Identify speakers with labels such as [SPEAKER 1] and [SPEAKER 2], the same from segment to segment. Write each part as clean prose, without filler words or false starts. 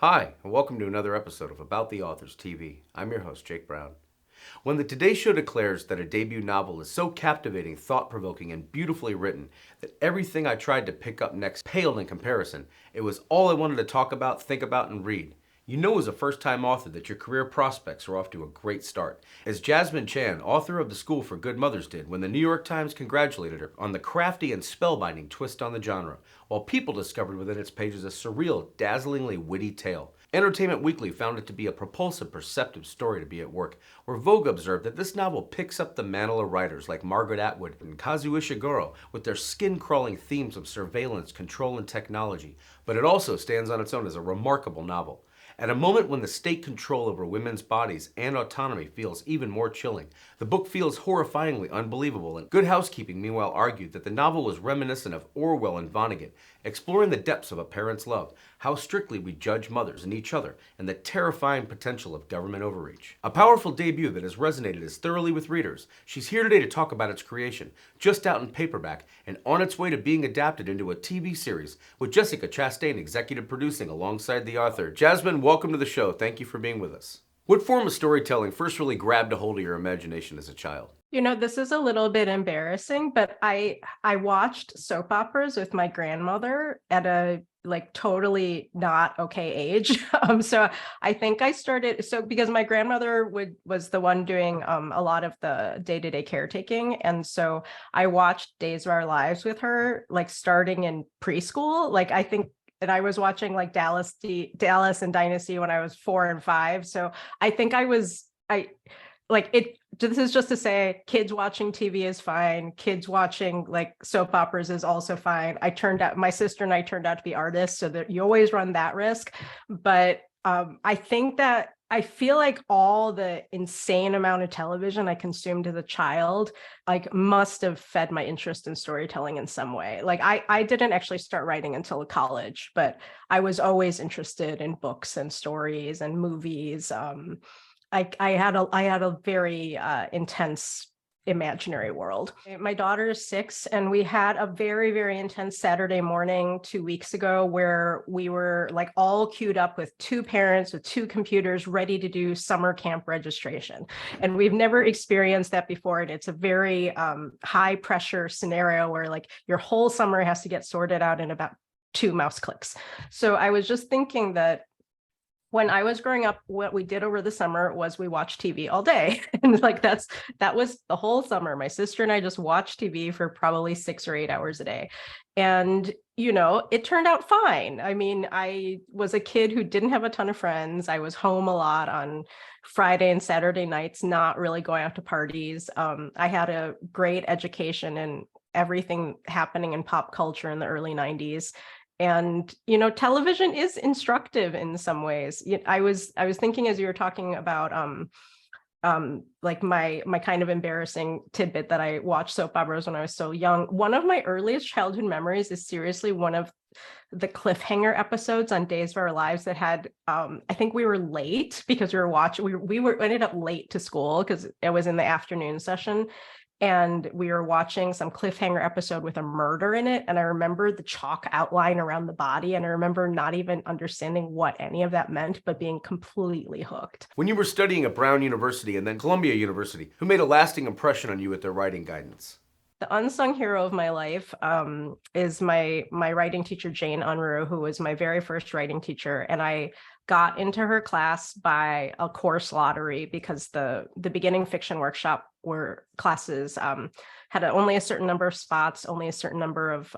[SPEAKER 1] Hi, and welcome to another episode of About the Authors TV. I'm your host, Jake Brown. When the Today Show declares that a debut novel is so captivating, thought provoking, and beautifully written that everything I tried to pick up next paled in comparison, it was all I wanted to talk about, think about, and read. You know, as a first time author, that your career prospects are off to a great start. As Jessamine Chan, author of The School for Good Mothers, did when the New York Times congratulated her on the crafty and spellbinding twist on the genre, while People discovered within its pages a surreal, dazzlingly witty tale. Entertainment Weekly found it to be a propulsive, perceptive story to be at work, where Vogue observed that this novel picks up the mantle of writers like Margaret Atwood and Kazuo Ishiguro with their skin-crawling themes of surveillance, control, and technology, but it also stands on its own as a remarkable novel. At a moment when the state control over women's bodies and autonomy feels even more chilling, the book feels horrifyingly unbelievable, and Good Housekeeping meanwhile argued that the novel was reminiscent of Orwell and Vonnegut, exploring the depths of a parent's love, how strictly we judge mothers and each other, and the terrifying potential of government overreach. A powerful debut that has resonated as thoroughly with readers. She's here today to talk about its creation, just out in paperback, and on its way to being adapted into a TV series, with Jessica Chastain executive producing alongside the author. Jessamine, welcome to the show. Thank you for being with us. What form of storytelling first really grabbed a hold of your imagination as a child?
[SPEAKER 2] This is a little bit embarrassing, but I watched soap operas with my grandmother at a totally not okay age. So I think I started because my grandmother was the one doing a lot of the day-to-day caretaking, and so I watched Days of Our Lives with her, starting in preschool. I think. And I was watching Dallas and Dynasty when I was 4 and 5. So I think I like it. This is just to say, kids watching TV is fine. Kids watching soap operas is also fine. My sister and I turned out to be artists, so that you always run that risk. But I think that I feel like all the insane amount of television I consumed as a child, must have fed my interest in storytelling in some way. I didn't actually start writing until college, but I was always interested in books and stories and movies. I had a very intense imaginary world. My daughter is 6, and we had a very, very intense Saturday morning 2 weeks ago where we were all queued up with 2 parents with 2 computers ready to do summer camp registration. And we've never experienced that before. And it's a very high pressure scenario where your whole summer has to get sorted out in about 2 mouse clicks. So I was just thinking that when I was growing up, what we did over the summer was we watched TV all day. And that was the whole summer. My sister and I just watched TV for probably 6 or 8 hours a day. And, it turned out fine. I mean, I was a kid who didn't have a ton of friends. I was home a lot on Friday and Saturday nights, not really going out to parties. I had a great education in everything happening in pop culture in the early 90s. And, television is instructive in some ways. I was thinking as you were talking about my kind of embarrassing tidbit that I watched soap operas when I was so young. One of my earliest childhood memories is seriously one of the cliffhanger episodes on Days of Our Lives that had I think we were late because we ended up late to school because it was in the afternoon session. And we were watching some cliffhanger episode with a murder in it. And I remember the chalk outline around the body. And I remember not even understanding what any of that meant, but being completely hooked.
[SPEAKER 1] When you were studying at Brown University and then Columbia University, who made a lasting impression on you with their writing guidance?
[SPEAKER 2] The unsung hero of my life is my writing teacher, Jane Unruh, who was my very first writing teacher. And I got into her class by a course lottery because the beginning fiction workshop were classes had only a certain number of spots, only a certain number of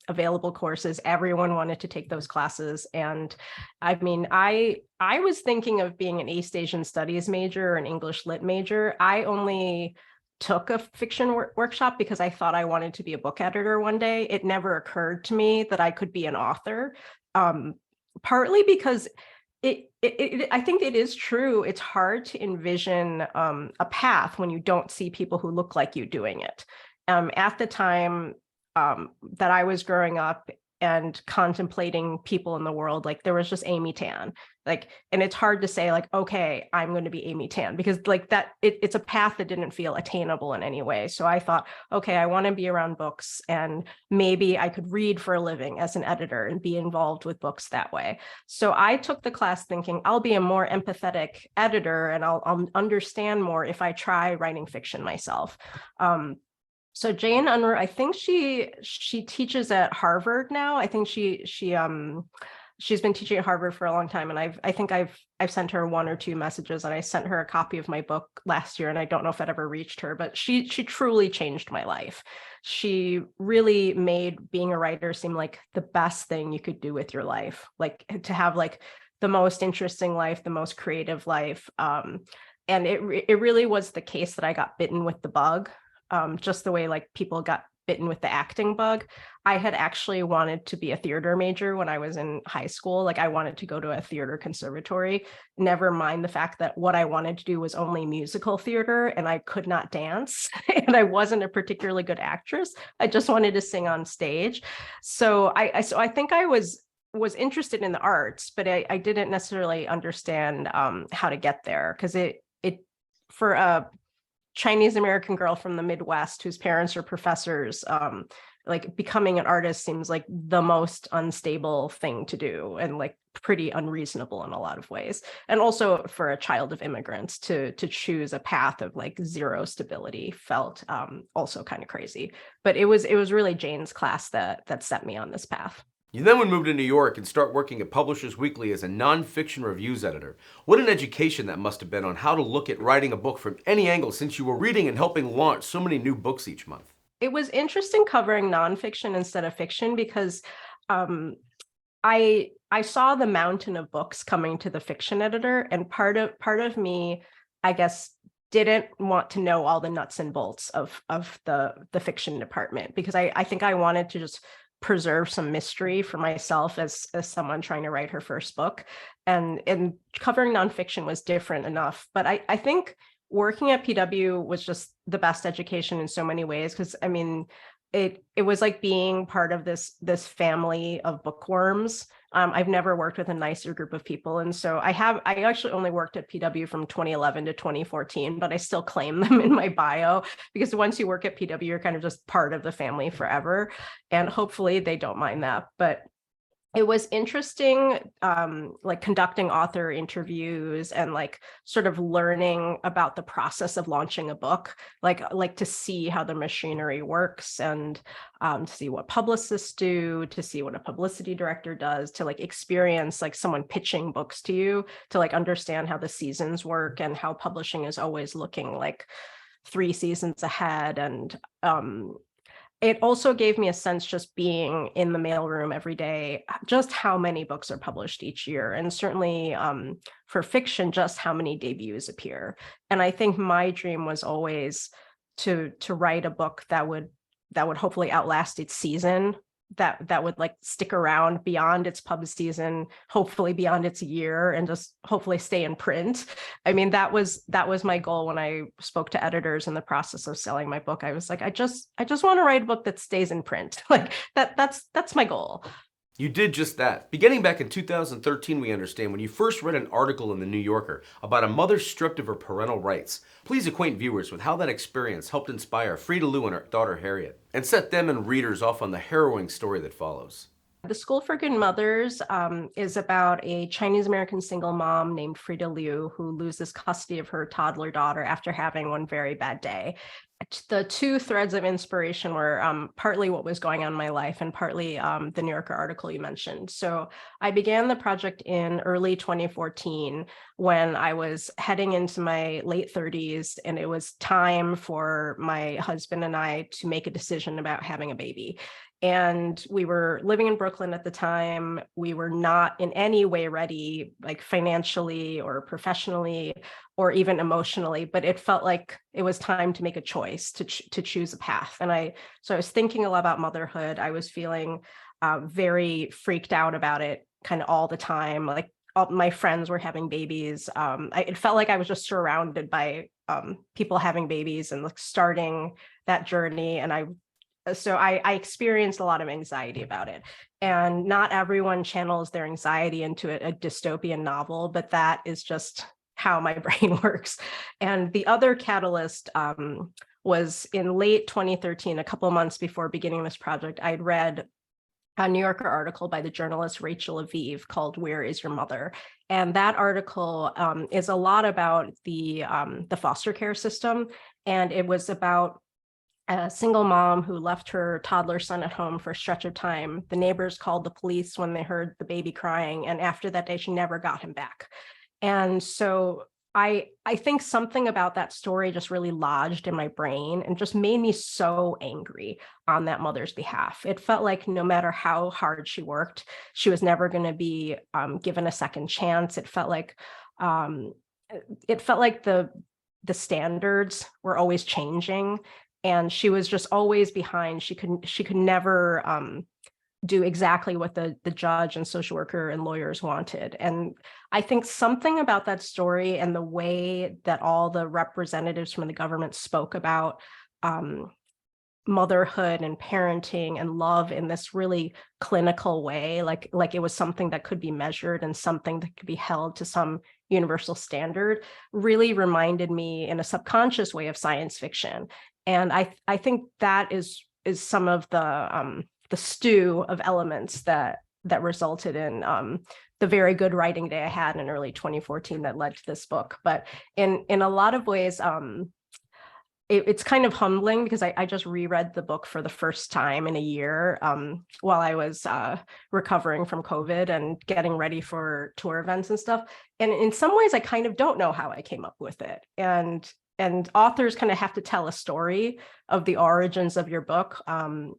[SPEAKER 2] available courses. Everyone wanted to take those classes. And I mean, I was thinking of being an East Asian Studies major or an English Lit major. I only took a fiction workshop because I thought I wanted to be a book editor one day. It never occurred to me that I could be an author, partly because I think it is true. It's hard to envision a path when you don't see people who look like you doing it. At the time that I was growing up, and contemplating people in the world. Like there was just Amy Tan, like, and it's hard to say like, okay, I'm going to be Amy Tan, because like that it's a path that didn't feel attainable in any way. So I thought, okay, I want to be around books, and maybe I could read for a living as an editor and be involved with books that way. So I took the class thinking I'll be a more empathetic editor, and I'll understand more if I try writing fiction myself. So Jane Unruh, I think she teaches at Harvard now. I think she's been teaching at Harvard for a long time, and I think I've sent her 1 or 2 messages, and I sent her a copy of my book last year, and I don't know if it ever reached her, but she truly changed my life. She really made being a writer seem like the best thing you could do with your life, like to have like the most interesting life, the most creative life. And it really was the case that I got bitten with the bug. Just the way like people got bitten with the acting bug. I had actually wanted to be a theater major when I was in high school. Like I wanted to go to a theater conservatory, never mind the fact that what I wanted to do was only musical theater, and I could not dance and I wasn't a particularly good actress. I just wanted to sing on stage. So I think I was interested in the arts, but I didn't necessarily understand how to get there, because it for a Chinese American girl from the Midwest whose parents are professors, like becoming an artist seems like the most unstable thing to do, and like pretty unreasonable in a lot of ways. And also for a child of immigrants to choose a path of like zero stability felt also kind of crazy. But it was really Jane's class that set me on this path.
[SPEAKER 1] You then would move to New York and start working at Publishers Weekly as a nonfiction reviews editor. What an education that must have been on how to look at writing a book from any angle, since you were reading and helping launch so many new books each month.
[SPEAKER 2] It was interesting covering nonfiction instead of fiction, because I saw the mountain of books coming to the fiction editor, and part of me, I guess, didn't want to know all the nuts and bolts of the fiction department, because I think I wanted to just preserve some mystery for myself as someone trying to write her first book, and covering nonfiction was different enough. But I think working at PW was just the best education in so many ways, because I mean it was like being part of this family of bookworms. I've never worked with a nicer group of people, and so I actually only worked at PW from 2011 to 2014, but I still claim them in my bio, because once you work at PW, you're kind of just part of the family forever, and hopefully they don't mind that. But it was interesting, like conducting author interviews and like sort of learning about the process of launching a book, like to see how the machinery works, and to see what publicists do, to see what a publicity director does, to like experience like someone pitching books to you, to like understand how the seasons work and how publishing is always looking like 3 seasons ahead. And it also gave me a sense, just being in the mailroom every day, just how many books are published each year, and certainly for fiction, just how many debuts appear. And I think my dream was always to write a book that would hopefully outlast its season, that would like stick around beyond its pub season, hopefully beyond its year, and just hopefully stay in print. I mean, that was my goal when I spoke to editors in the process of selling my book. I was like, I just want to write a book that stays in print. Like that's my goal.
[SPEAKER 1] You did just that. Beginning back in 2013, we understand, when you first read an article in The New Yorker about a mother stripped of her parental rights. Please acquaint viewers with how that experience helped inspire Frida Lou and her daughter Harriet, and set them and readers off on the harrowing story that follows.
[SPEAKER 2] The School for Good Mothers is about a Chinese American single mom named Frida Liu who loses custody of her toddler daughter after having one very bad day. The 2 threads of inspiration were partly what was going on in my life, and partly the New Yorker article you mentioned. So I began the project in early 2014 when I was heading into my late 30s, and it was time for my husband and I to make a decision about having a baby. And we were living in Brooklyn at the time. We were not in any way ready, like financially or professionally or even emotionally, but it felt like it was time to make a choice, to choose a path. And so I was thinking a lot about motherhood. I was feeling very freaked out about it kind of all the time. Like all my friends were having babies. It felt like I was just surrounded by people having babies and like starting that journey. And I so I experienced a lot of anxiety about it. And not everyone channels their anxiety into a dystopian novel, but that is just how my brain works. And the other catalyst was in late 2013, a couple months before beginning this project. I'd read a New Yorker article by the journalist Rachel Aviv called "Where Is Your Mother?" And that article is a lot about the foster care system. And it was about a single mom who left her toddler son at home for a stretch of time. The neighbors called the police when they heard the baby crying. And after that day, she never got him back. And so I think something about that story just really lodged in my brain and just made me so angry on that mother's behalf. It felt like no matter how hard she worked, she was never going to be given a second chance. It felt like the standards were always changing, and she was just always behind. She could never do exactly what the judge and social worker and lawyers wanted. And I think something about that story and the way that all the representatives from the government spoke about motherhood and parenting and love in this really clinical way, like it was something that could be measured and something that could be held to some universal standard, really reminded me in a subconscious way of science fiction. And I think that is some of the stew of elements that resulted in the very good writing day I had in early 2014 that led to this book. But in a lot of ways, it's kind of humbling because I just reread the book for the first time in a year while I was recovering from COVID and getting ready for tour events and stuff. And in some ways, I kind of don't know how I came up with it. And authors kind of have to tell a story of the origins of your book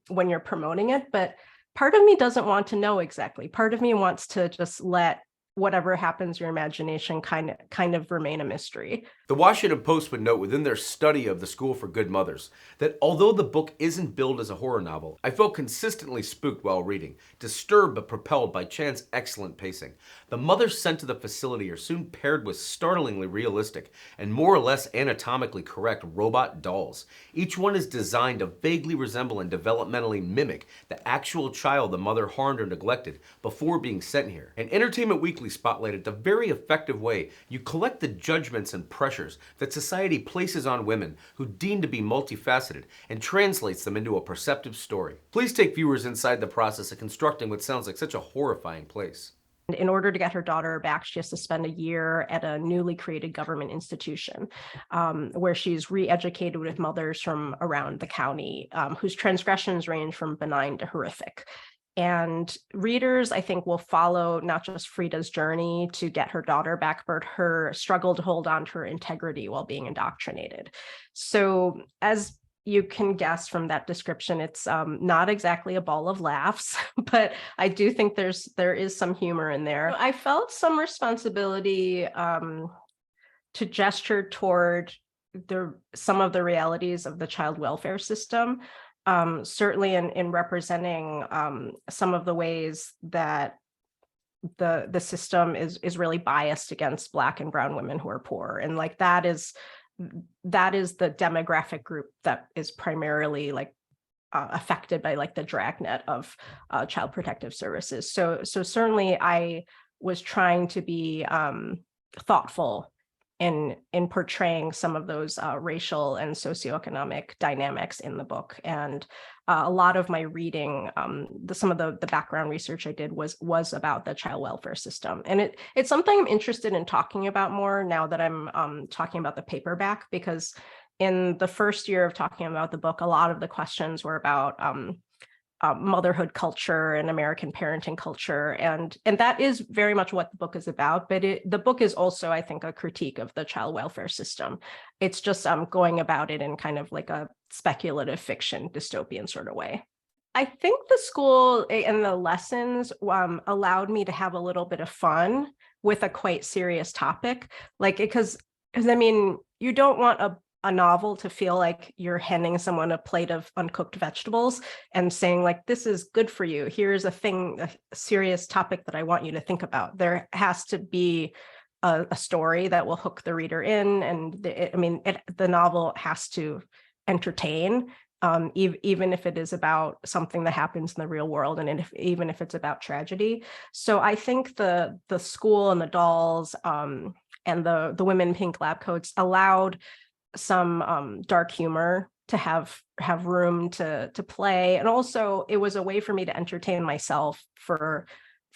[SPEAKER 2] when you're promoting it. But part of me doesn't want to know exactly. Part of me wants to just let whatever happens, your imagination kind of remain a mystery.
[SPEAKER 1] The Washington Post would note within their study of The School for Good Mothers that although the book isn't billed as a horror novel, I felt consistently spooked while reading, disturbed but propelled by Chan's excellent pacing. The mothers sent to the facility are soon paired with startlingly realistic and more or less anatomically correct robot dolls. Each one is designed to vaguely resemble and developmentally mimic the actual child the mother harmed or neglected before being sent here. And Entertainment Weekly spotlighted the very effective way you collect the judgments and pressures that society places on women who deem to be multifaceted and translates them into a perceptive story. Please take viewers inside the process of constructing what sounds like such a horrifying place.
[SPEAKER 2] In order to get her daughter back, she has to spend a year at a newly created government institution where she's re-educated with mothers from around the county whose transgressions range from benign to horrific. And readers, I think, will follow not just Frida's journey to get her daughter back, but her struggle to hold on to her integrity while being indoctrinated. So as you can guess from that description, it's not exactly a ball of laughs, but I do think there is some humor in there. I felt some responsibility to gesture toward some of the realities of the child welfare system. Certainly in representing some of the ways that the system is really biased against Black and brown women who are poor. And like that is the demographic group that is primarily affected by the dragnet of Child Protective Services. So certainly I was trying to be thoughtful in portraying some of those racial and socioeconomic dynamics in the book. And a lot of my reading, some of the background research I did was about the child welfare system. And it's something I'm interested in talking about more now that I'm talking about the paperback, because in the first year of talking about the book, a lot of the questions were about motherhood culture and American parenting culture. And that is very much what the book is about. But the book is also, I think, a critique of the child welfare system. It's just going about it in kind of like a speculative fiction, dystopian sort of way. I think the school and the lessons allowed me to have a little bit of fun with a quite serious topic. Because I mean, you don't want a novel to feel like you're handing someone a plate of uncooked vegetables and saying this is good for you. Here's a serious topic that I want you to think about. There has to be a story that will hook the reader in. And the novel has to entertain. even if it is about something that happens in the real world, and even if it's about tragedy. So I think the school and the dolls, and the women in pink lab coats allowed some dark humor to have room to play, and also it was a way for me to entertain myself for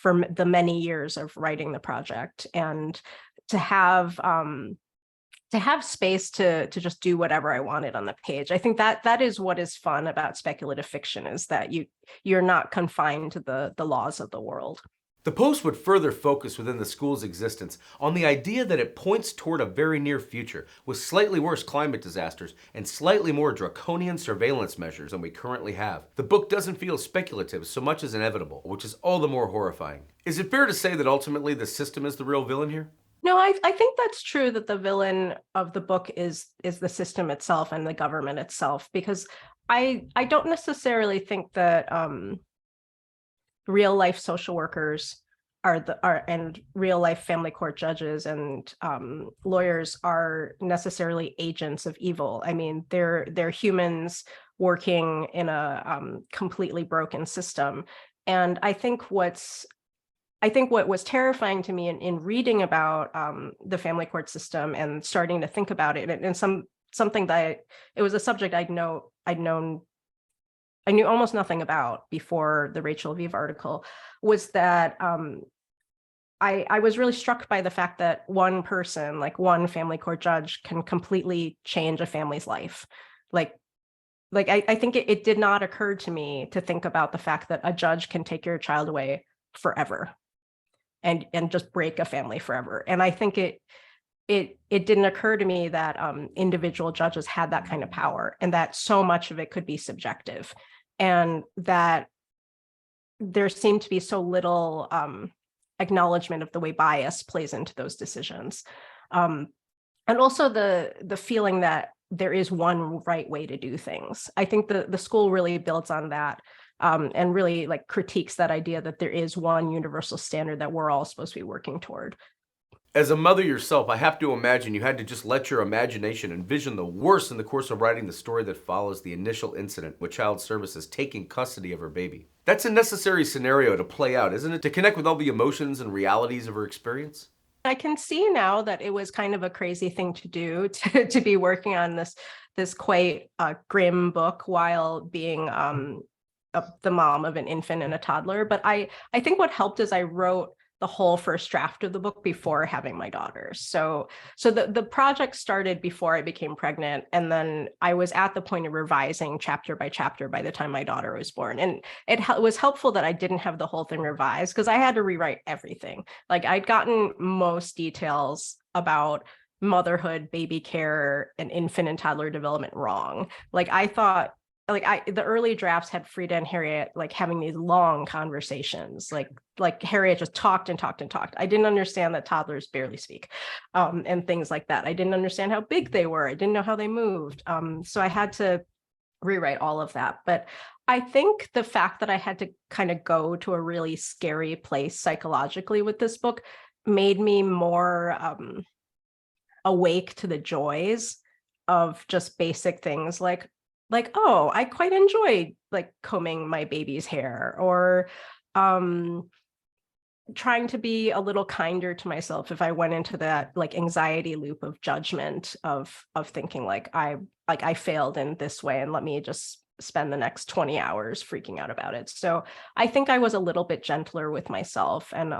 [SPEAKER 2] the many years of writing the project, and to have space to just do whatever I wanted on the page. I think that is what is fun about speculative fiction, is that you're not confined to the laws of the world.
[SPEAKER 1] The post would further focus within the school's existence on the idea that it points toward a very near future with slightly worse climate disasters and slightly more draconian surveillance measures than we currently have. The book doesn't feel speculative so much as inevitable, which is all the more horrifying. Is it fair to say that ultimately the system is the real villain here?
[SPEAKER 2] No, I think that's true, that the villain of the book is the system itself and the government itself, because I don't necessarily think that real life social workers and real life family court judges and lawyers are necessarily agents of evil. I mean, they're humans working in a completely broken system. And I think what was terrifying to me in reading about the family court system and starting to think about it, and something that it was a subject I knew almost nothing about before the Rachel Aviv article, was that I was really struck by the fact that one person, like one family court judge, can completely change a family's life. Like I think it did not occur to me to think about the fact that a judge can take your child away forever and just break a family forever. And I think it didn't occur to me that individual judges had that kind of power, and that so much of it could be subjective, and that there seemed to be so little acknowledgement of the way bias plays into those decisions. And also the feeling that there is one right way to do things. I think the school really builds on that, and really like critiques that idea that there is one universal standard that we're all supposed to be working toward.
[SPEAKER 1] As a mother yourself, I have to imagine you had to just let your imagination envision the worst in the course of writing the story that follows the initial incident with Child Services taking custody of her baby. That's a necessary scenario to play out, isn't it? To connect with all the emotions and realities of her experience?
[SPEAKER 2] I can see now that it was kind of a crazy thing to do, to be working on this quite grim book while being the mom of an infant and a toddler. But I think what helped is I wrote the whole first draft of the book before having my daughter. So the project started before I became pregnant, and then I was at the point of revising chapter by chapter by the time my daughter was born. And it was helpful that I didn't have the whole thing revised, because I had to rewrite everything. Like, I'd gotten most details about motherhood, baby care, and infant and toddler development wrong. Like, I thought, the early drafts had Frida and Harriet like having these long conversations, like Harriet just talked and talked and talked. I didn't understand that toddlers barely speak, and things like that. I didn't understand how big they were. I didn't know how they moved. So I had to rewrite all of that. But I think the fact that I had to kind of go to a really scary place psychologically with this book made me more awake to the joys of just basic things like, oh, I quite enjoy like combing my baby's hair, or trying to be a little kinder to myself if I went into that like anxiety loop of judgment of thinking I failed in this way, and let me just spend the next 20 hours freaking out about it. So I think I was a little bit gentler with myself, and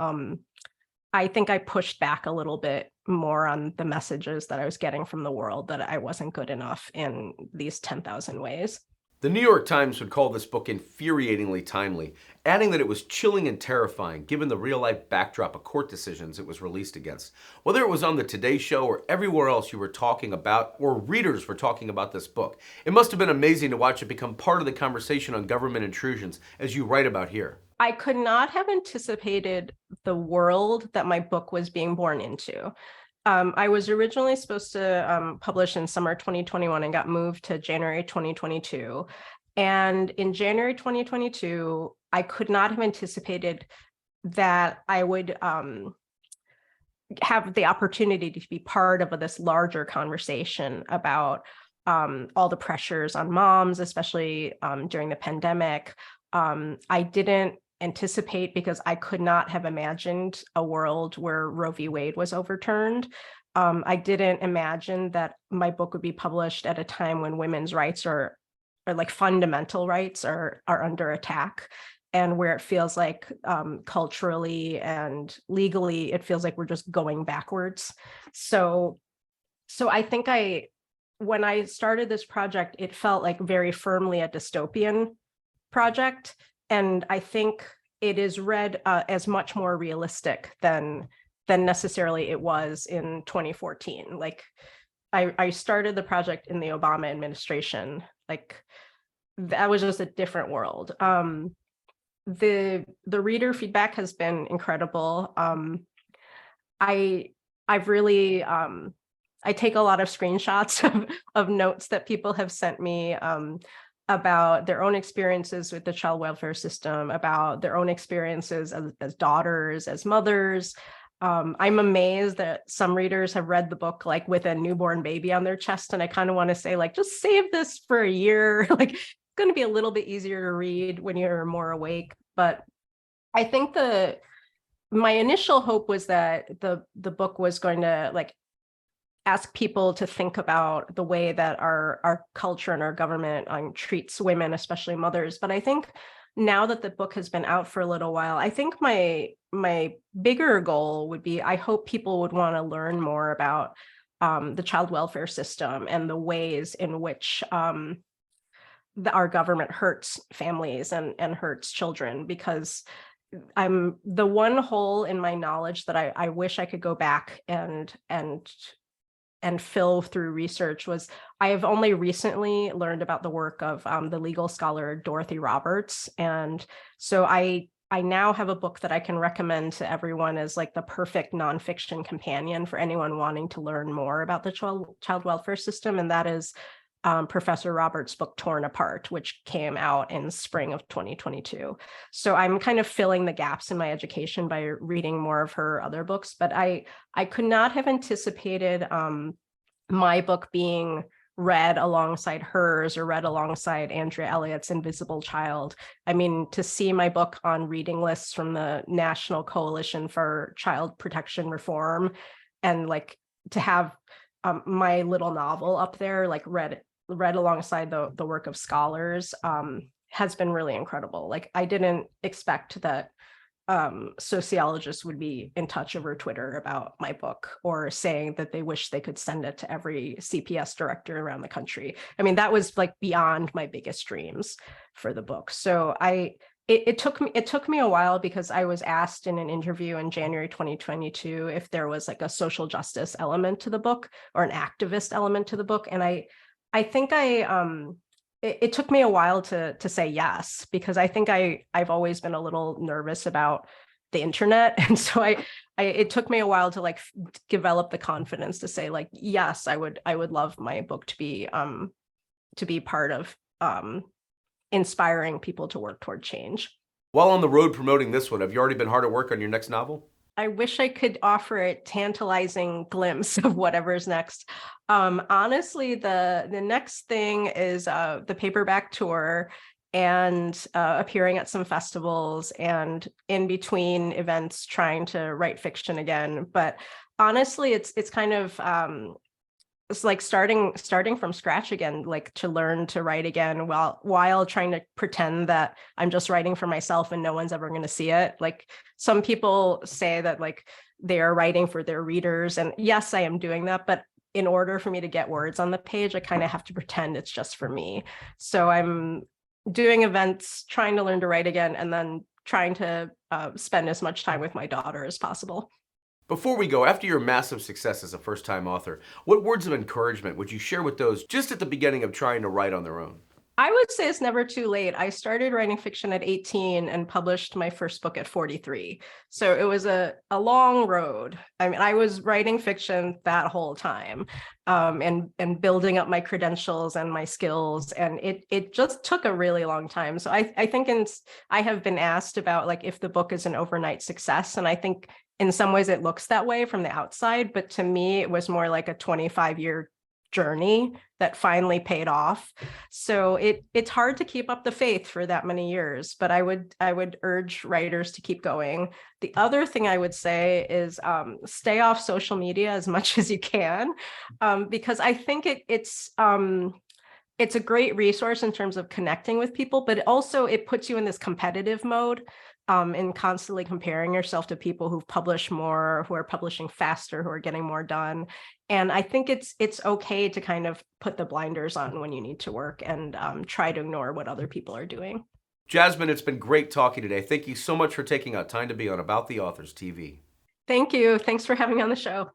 [SPEAKER 2] I think I pushed back a little bit more on the messages that I was getting from the world, that I wasn't good enough in these 10,000 ways.
[SPEAKER 1] The New York Times would call this book infuriatingly timely, adding that it was chilling and terrifying given the real-life backdrop of court decisions it was released against. Whether it was on the Today Show or everywhere else you were talking about, or readers were talking about this book, it must have been amazing to watch it become part of the conversation on government intrusions, as you write about here.
[SPEAKER 2] I could not have anticipated the world that my book was being born into. I was originally supposed to publish in summer 2021 and got moved to January 2022. And in January 2022, I could not have anticipated that I would have the opportunity to be part of this larger conversation about all the pressures on moms, especially during the pandemic. I didn't anticipate, because I could not have imagined a world where Roe v. Wade was overturned. I didn't imagine that my book would be published at a time when women's rights are like fundamental rights are under attack, and where it feels like culturally and legally, it feels like we're just going backwards. So I think when I started this project, it felt like very firmly a dystopian project. And I think it is read as much more realistic than necessarily it was in 2014. Like I started the project in the Obama administration. Like that was just a different world. The reader feedback has been incredible. I've really I take a lot of screenshots of notes that people have sent me about their own experiences with the child welfare system, about their own experiences as daughters, as mothers. I'm amazed that some readers have read the book like with a newborn baby on their chest, and I kind of want to say, like, just save this for a year. Like, it's going to be a little bit easier to read when you're more awake. But I think my initial hope was that the book was going to like ask people to think about the way that our culture and our government treats women, especially mothers. But I think now that the book has been out for a little while, I think my bigger goal would be, I hope people would want to learn more about the child welfare system and the ways in which our government hurts families and hurts children. Because I'm the one hole in my knowledge that I wish I could go back and fill through research was, I have only recently learned about the work of the legal scholar Dorothy Roberts. And so I now have a book that I can recommend to everyone as like the perfect nonfiction companion for anyone wanting to learn more about the child welfare system. And that is Professor Roberts' book Torn Apart, which came out in spring of 2022. So I'm kind of filling the gaps in my education by reading more of her other books, but I could not have anticipated my book being read alongside hers or read alongside Andrea Elliott's Invisible Child. I mean, to see my book on reading lists from the National Coalition for Child Protection Reform, and like to have my little novel up there, like read alongside the work of scholars, has been really incredible. Like I didn't expect that sociologists would be in touch over Twitter about my book, or saying that they wish they could send it to every CPS director around the country. I mean, that was like beyond my biggest dreams for the book. So it took me a while, because I was asked in an interview in January 2022 if there was like a social justice element to the book or an activist element to the book. And I think it took me a while to say yes, because I think I've always been a little nervous about the internet. And so it took me a while to like develop the confidence to say like, yes, I would love my book to be part of inspiring people to work toward change.
[SPEAKER 1] While on the road promoting this one, have you already been hard at work on your next novel?
[SPEAKER 2] I wish I could offer a tantalizing glimpse of whatever's next. Honestly, the next thing is the paperback tour, and appearing at some festivals, and in between events trying to write fiction again. But honestly, it's kind of it's like starting from scratch again, like to learn to write again while trying to pretend that I'm just writing for myself and no one's ever going to see it. Like some people say that like they are writing for their readers, and yes, I am doing that, but in order for me to get words on the page, I kind of have to pretend it's just for me. So I'm doing events, trying to learn to write again, and then trying to spend as much time with my daughter as possible.
[SPEAKER 1] Before we go, after your massive success as a first-time author, what words of encouragement would you share with those just at the beginning of trying to write on their own?
[SPEAKER 2] I would say it's never too late. I started writing fiction at 18 and published my first book at 43. So it was a long road. I mean, I was writing fiction that whole time, and building up my credentials and my skills. And it just took a really long time. So I think I have been asked about like if the book is an overnight success. And I think in some ways it looks that way from the outside, but to me, it was more like a 25-year journey that finally paid off. So it's hard to keep up the faith for that many years, but I would urge writers to keep going. The other thing I would say is stay off social media as much as you can, because I think it's a great resource in terms of connecting with people, but it puts you in this competitive mode, and constantly comparing yourself to people who've published more, who are publishing faster, who are getting more done. And I think it's okay to kind of put the blinders on when you need to work and try to ignore what other people are doing.
[SPEAKER 1] Jasmine, it's been great talking today. Thank you so much for taking out time to be on About the Authors TV.
[SPEAKER 2] Thank you. Thanks for having me on the show.